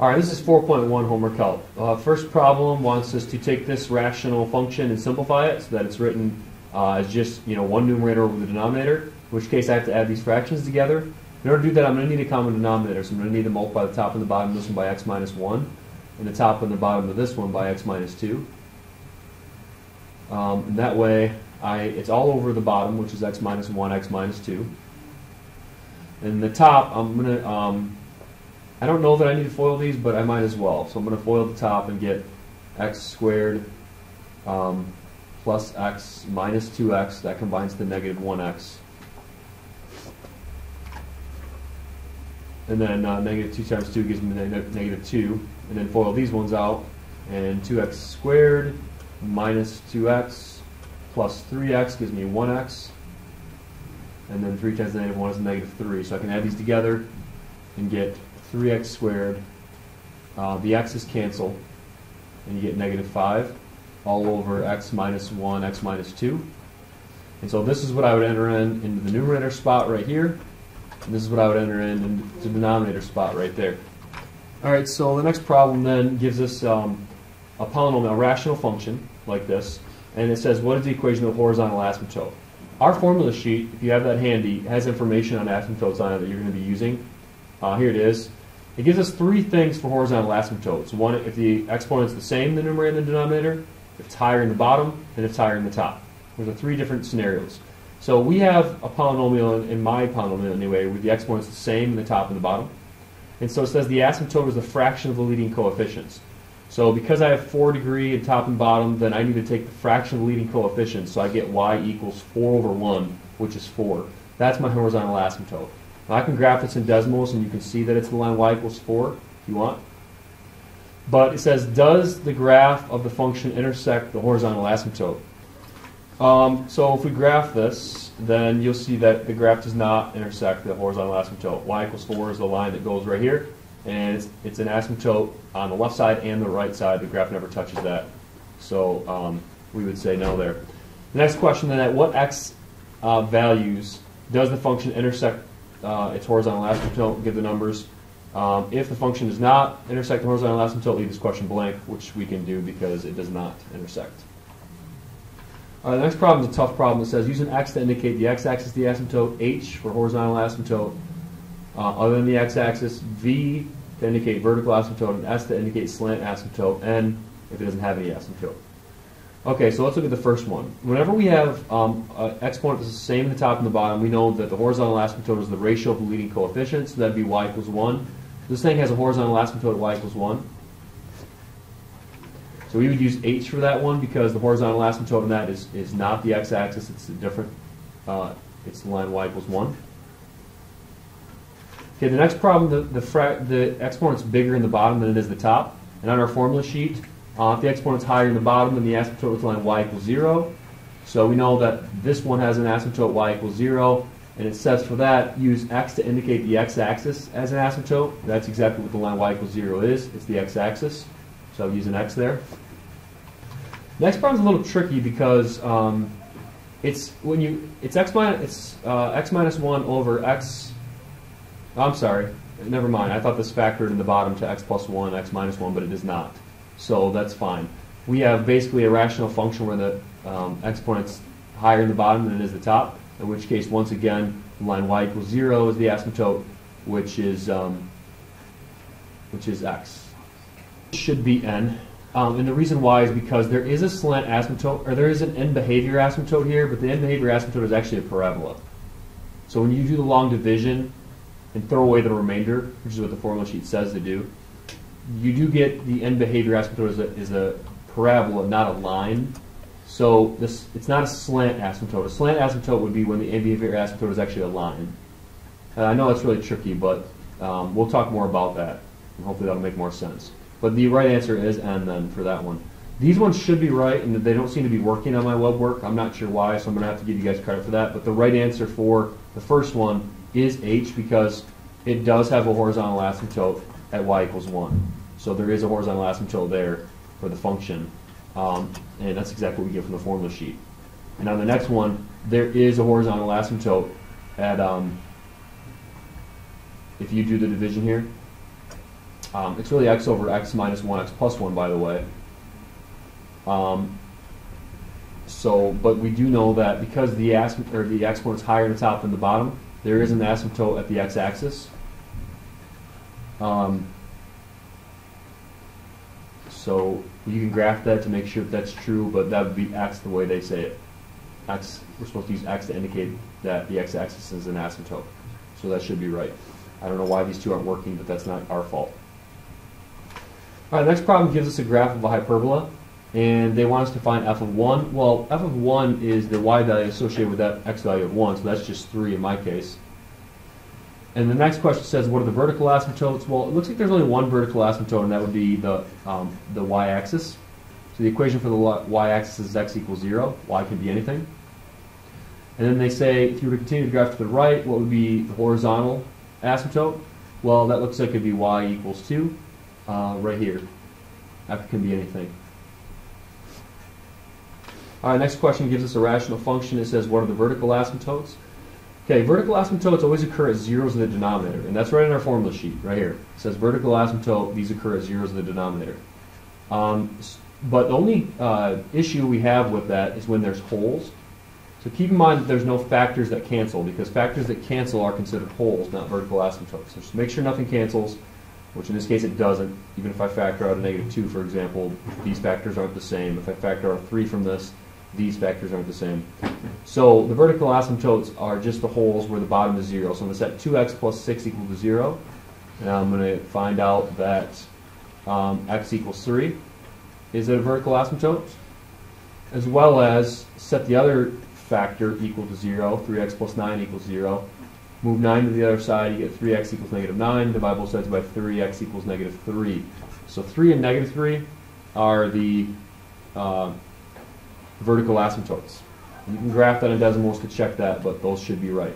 All right, this is 4.1 homework help. First problem wants us to take this rational function and simplify it so that it's written as just one numerator over the denominator, in which case I have to add these fractions together. In order to do that, I'm going to need a common denominator, so I'm going to need to multiply the top and the bottom of this one by x minus 1, and the top and the bottom of this one by x minus 2. And that way, it's all over the bottom, which is x minus 1, x minus 2. And the top, I'm going to... I don't know that I need to FOIL these, but I might as well. So I'm going to FOIL the top and get x squared plus x minus 2x. That combines to negative 1x. And then negative 2 times 2 gives me negative 2. And then FOIL these ones out. And 2x squared minus 2x plus 3x gives me 1x. And then 3 times negative 1 is negative 3. So I can add these together and get 3x squared, the x's cancel, and you get negative 5 all over x minus 1, x minus 2. And so this is what I would enter into the numerator spot right here, and this is what I would enter into the denominator spot right there. Alright, so the next problem then gives us a polynomial, a rational function like this, and it says what is the equation of horizontal asymptote? Our formula sheet, if you have that handy, has information on asymptotes on it that you're going to be using. Here it is. It gives us three things for horizontal asymptotes. One, if the exponent is the same in the numerator and the denominator, if it's higher in the bottom, and if it's higher in the top. Those are three different scenarios. So we have a polynomial, in my polynomial anyway, with the exponents the same in the top and the bottom. And so it says the asymptote is the fraction of the leading coefficients. So because I have 4 degree in top and bottom, then I need to take the fraction of the leading coefficients, so I get y equals 4 over 1, which is 4. That's my horizontal asymptote. Now I can graph this in decimals, and you can see that it's the line y equals 4 if you want. But it says, does the graph of the function intersect the horizontal asymptote? So if we graph this, then you'll see that the graph does not intersect the horizontal asymptote. Y equals 4 is the line that goes right here, and it's an asymptote on the left side and the right side. The graph never touches that. So we would say no there. The next question then, at what x values does the function intersect its horizontal asymptote? Give the numbers. If the function does not intersect the horizontal asymptote, leave this question blank, which we can do because it does not intersect. The next problem is a tough problem. It says use an x to indicate the x-axis the asymptote, h for horizontal asymptote, other than the x-axis, v to indicate vertical asymptote, and s to indicate slant asymptote, n if it doesn't have any asymptote. Okay, so let's look at the first one. Whenever we have an exponent that's the same in the top and the bottom, we know that the horizontal asymptote is the ratio of the leading coefficients, so that would be y equals 1. This thing has a horizontal asymptote at y equals 1. So we would use h for that one because the horizontal asymptote in that is not the x-axis, it's a different, it's the line y equals 1. Okay, the next problem, the exponent's bigger in the bottom than it is the top. And on our formula sheet, if the exponent's higher in the bottom, then the asymptote is the line y equals 0. So we know that this one has an asymptote y equals 0. And it says for that, use x to indicate the x-axis as an asymptote. That's exactly what the line y equals 0 is. It's the x-axis. So I'll use an x there. Next problem is a little tricky because it's x minus 1 over x. I'm sorry, never mind. I thought this factored in the bottom to x plus 1, x minus 1, but it does not. So that's fine. We have basically a rational function where the exponent's higher in the bottom than it is the top. In which case, once again, the line y equals 0 is the asymptote, which is x. It should be n. And the reason why is because there is a slant asymptote, or there is an end behavior asymptote here, but the end behavior asymptote is actually a parabola. So when you do the long division and throw away the remainder, which is what the formula sheet says to do, you do get the end behavior asymptote is a parabola, not a line. So it's not a slant asymptote. A slant asymptote would be when the end behavior asymptote is actually a line. I know that's really tricky, but we'll talk more about that, and hopefully that'll make more sense. But the right answer is n then for that one. These ones should be right, and they don't seem to be working on my web work. I'm not sure why, so I'm going to have to give you guys credit for that. But the right answer for the first one is h because it does have a horizontal asymptote at y equals 1. So there is a horizontal asymptote there for the function. And that's exactly what we get from the formula sheet. And on the next one, there is a horizontal asymptote at, if you do the division here, It's really x over x minus 1x plus 1, by the way. But we do know that because the exponent is higher in the top than the bottom, there is an asymptote at the x-axis. So you can graph that to make sure that that's true, but that would be x the way they say it. X, we're supposed to use x to indicate that the x-axis is an asymptote. So that should be right. I don't know why these two aren't working, but that's not our fault. All right, the next problem gives us a graph of a hyperbola, and they want us to find f of 1. Well, f of 1 is the y value associated with that x value of 1, so that's just 3 in my case. And the next question says, what are the vertical asymptotes? Well, it looks like there's only one vertical asymptote, and that would be the y-axis. So the equation for the y-axis is x equals 0. Y can be anything. And then they say, if you were to continue the graph to the right, what would be the horizontal asymptote? Well, that looks like it would be y equals 2 right here. That can be anything. All right, next question gives us a rational function. It says, what are the vertical asymptotes? Okay, vertical asymptotes always occur at zeros in the denominator, and that's right in our formula sheet, right here. It says vertical asymptote, these occur at zeros in the denominator. But the only issue we have with that is when there's holes. So keep in mind that there's no factors that cancel, because factors that cancel are considered holes, not vertical asymptotes. So just make sure nothing cancels, which in this case it doesn't. Even if I factor out a negative 2, for example, these factors aren't the same. If I factor out a 3 from this, these factors aren't the same. So the vertical asymptotes are just the holes where the bottom is 0. So I'm going to set 2x plus 6 equal to 0. And I'm going to find out that x equals 3. Is it a vertical asymptote? As well as set the other factor equal to 0. 3x plus 9 equals 0. Move 9 to the other side, you get 3x equals negative 9. Divide both sides by 3, x equals negative 3. So 3 and negative 3 are the vertical asymptotes. You can graph that in decimals to check that, but those should be right.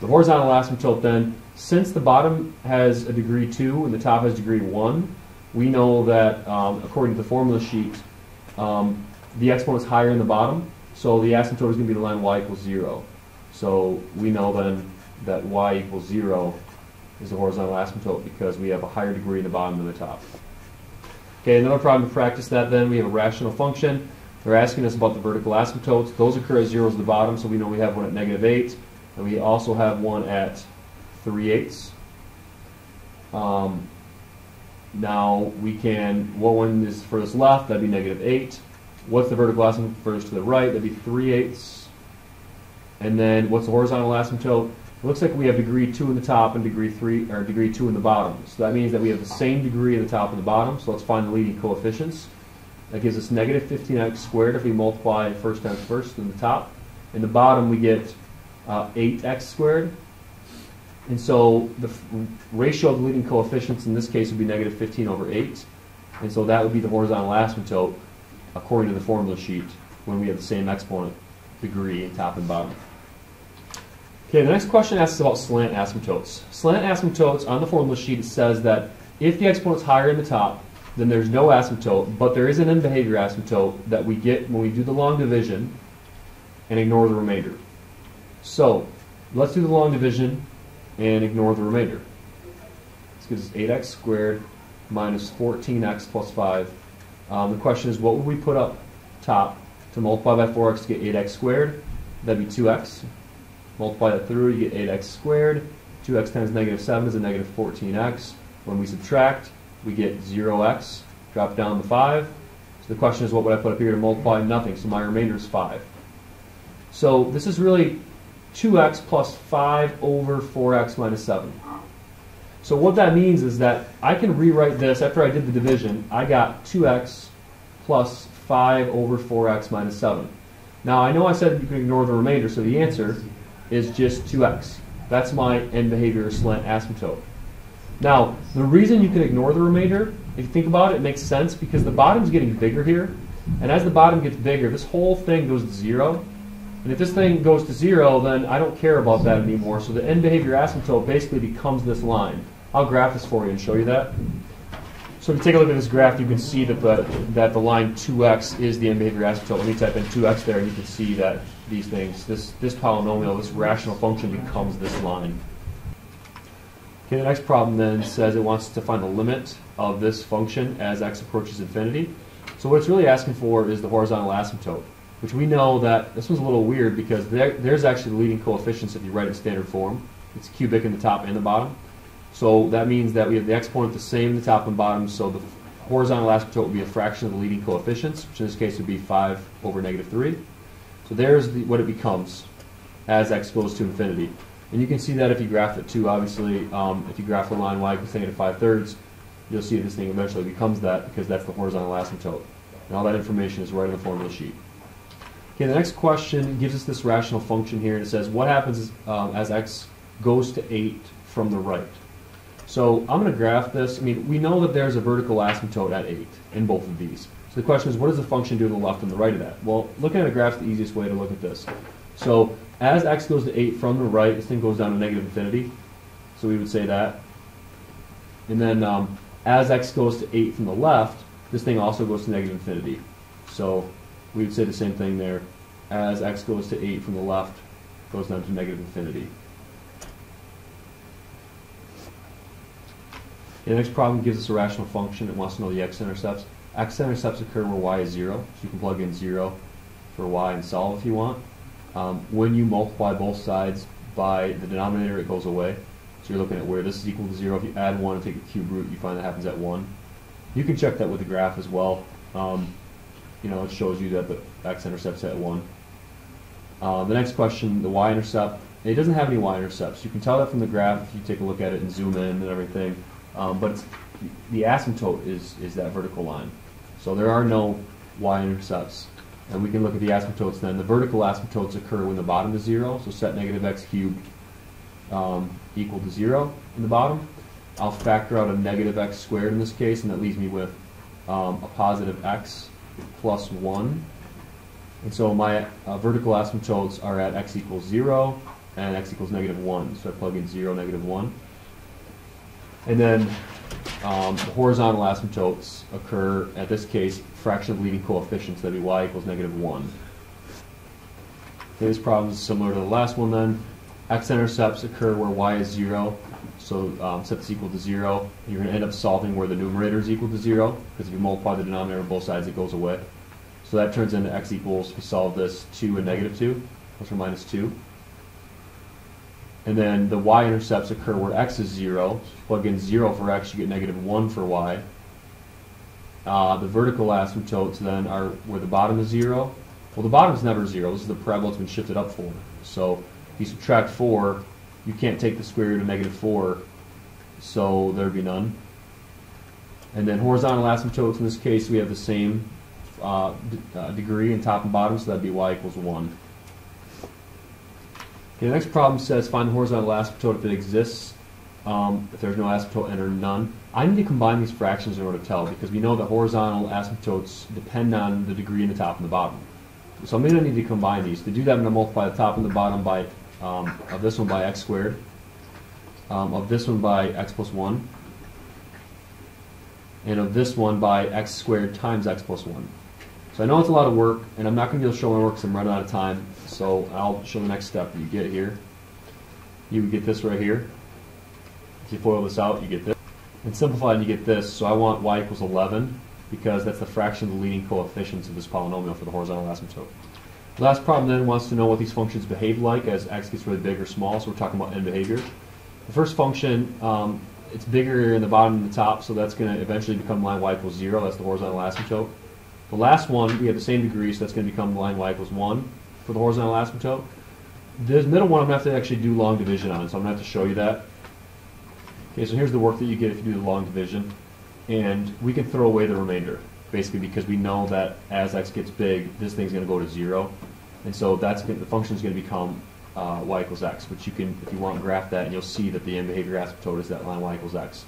The horizontal asymptote then, since the bottom has a degree 2 and the top has degree 1, we know that according to the formula sheet, the exponent is higher in the bottom, so the asymptote is going to be the line y equals 0. So we know then that y equals 0 is the horizontal asymptote because we have a higher degree in the bottom than the top. Okay, another problem to practice that then, we have a rational function. They're asking us about the vertical asymptotes. Those occur at zeros at the bottom, so we know we have one at negative 8, and we also have one at 3/8. Now we can, what one is furthest left? That'd be negative 8. What's the vertical asymptote furthest to the right? That'd be 3/8. And then what's the horizontal asymptote? It looks like we have degree 2 in the top and degree 2 in the bottom. So that means that we have the same degree in the top and the bottom. So let's find the leading coefficients. That gives us negative 15x squared if we multiply first times first in the top. In the bottom we get 8x squared. And so the ratio of the leading coefficients in this case would be negative 15 over 8. And so that would be the horizontal asymptote according to the formula sheet when we have the same exponent degree in top and bottom. Okay, the next question asks about slant asymptotes. Slant asymptotes on the formula sheet, it says that if the exponent is higher in the top, then there's no asymptote, but there is an end behavior asymptote that we get when we do the long division and ignore the remainder. So let's do the long division and ignore the remainder. This gives us 8x squared minus 14x plus 5. The question is, what would we put up top to multiply by 4x to get 8x squared? That'd be 2x. Multiply that through, you get 8x squared. 2x times negative 7 is a negative 14x. When we subtract, we get 0x. Drop down to 5. So the question is, what would I put up here to multiply? Nothing, so my remainder is 5. So this is really 2x plus 5 over 4x minus 7. So what that means is that I can rewrite this, after I did the division, I got 2x plus 5 over 4x minus 7. Now I know I said you can ignore the remainder, so the answer is just 2x. That's my end behavior slant asymptote. Now, the reason you can ignore the remainder, if you think about it, it makes sense because the bottom's getting bigger here, and as the bottom gets bigger, this whole thing goes to 0. And if this thing goes to 0, then I don't care about that anymore. So the end behavior asymptote basically becomes this line. I'll graph this for you and show you that. So if you take a look at this graph, you can see that the line 2x is the end behavior asymptote. Let me type in 2x there, and you can see that these things, this polynomial, this rational function becomes this line. Okay, the next problem then says it wants to find the limit of this function as x approaches infinity. So what it's really asking for is the horizontal asymptote, which we know that this one's a little weird because there's actually the leading coefficients if you write it in standard form. It's cubic in the top and the bottom. So that means that we have the exponent the same in the top and bottom, so the horizontal asymptote would be a fraction of the leading coefficients, which in this case would be 5 over -3. So there's what it becomes as x goes to infinity. And you can see that if you graph it too, obviously, if you graph the line y equals -5/3, you'll see this thing eventually becomes that because that's the horizontal asymptote. And all that information is right in the formula sheet. Okay, the next question gives us this rational function here, and it says, what happens as x goes to 8 from the right? So I'm going to graph this. I mean, we know that there's a vertical asymptote at 8 in both of these. So the question is, what does the function do to the left and the right of that? Well, looking at a graph is the easiest way to look at this. So as x goes to 8 from the right, this thing goes down to -infinity. So we would say that. And then as x goes to 8 from the left, this thing also goes to -infinity. So we would say the same thing there. As x goes to 8 from the left, goes down to -infinity. The next problem gives us a rational function. It wants to know the x-intercepts. X-intercepts occur where y is 0, so you can plug in 0 for y and solve if you want. When you multiply both sides by the denominator, it goes away. So you're looking at where this is equal to 0. If you add 1 and take a cube root, you find that happens at 1. You can check that with the graph as well. It shows you that the x-intercept's at 1. The next question, the y-intercept. It doesn't have any y-intercepts. You can tell that from the graph if you take a look at it and zoom in and everything. But the asymptote is that vertical line. So there are no y-intercepts. And we can look at the asymptotes then. The vertical asymptotes occur when the bottom is 0. So set -x cubed equal to 0 in the bottom. I'll factor out a -x squared in this case, and that leaves me with a positive x plus 1. And so my vertical asymptotes are at x equals 0 and x equals -1. So I plug in 0, -1. And then the horizontal asymptotes occur, at this case, fraction of leading coefficients, that'd be y equals -1. Okay, this problem is similar to the last one then. X-intercepts occur where y is 0, so set this equal to 0. You're going to end up solving where the numerator is equal to 0, because if you multiply the denominator on both sides, it goes away. So that turns into x equals, if we solve this, 2 and -2, plus or minus 2. And then the y-intercepts occur where x is 0. So plug in 0 for x, you get -1 for y. The vertical asymptotes then are where the bottom is 0. Well, the bottom is never 0. This is the parabola that's been shifted up 4. So if you subtract 4, you can't take the square root of -4, so there would be none. And then horizontal asymptotes, in this case, we have the same degree in top and bottom, so that would be y equals 1. Okay, the next problem says find the horizontal asymptote if it exists. If there's no asymptote, enter none. I need to combine these fractions in order to tell, because we know that horizontal asymptotes depend on the degree in the top and the bottom. So I'm going to need to combine these. To do that, I'm going to multiply the top and the bottom by of this one by x squared, of this one by x plus 1, and of this one by x squared times x plus 1. So I know it's a lot of work, and I'm not going to be able to show my work because I'm running out of time, so I'll show the next step that you get here. You would get this right here. If you FOIL this out, you get this. And simplified, you get this. So I want y equals 11, because that's the fraction of the leading coefficients of this polynomial for the horizontal asymptote. The last problem then wants to know what these functions behave like as x gets really big or small, so we're talking about end behavior. The first function, it's bigger in the bottom than the top, so that's going to eventually become line y equals 0. That's the horizontal asymptote. The last one, we have the same degree, so that's going to become line y equals 1 for the horizontal asymptote. This middle one, I'm going to have to actually do long division on, so I'm going to have to show you that. Okay, so here's the work that you get if you do the long division. And we can throw away the remainder, basically because we know that as x gets big, this thing's going to go to 0. And so the function is going to become y equals x, which you can, if you want, graph that, and you'll see that the end behavior asymptote is that line y equals x.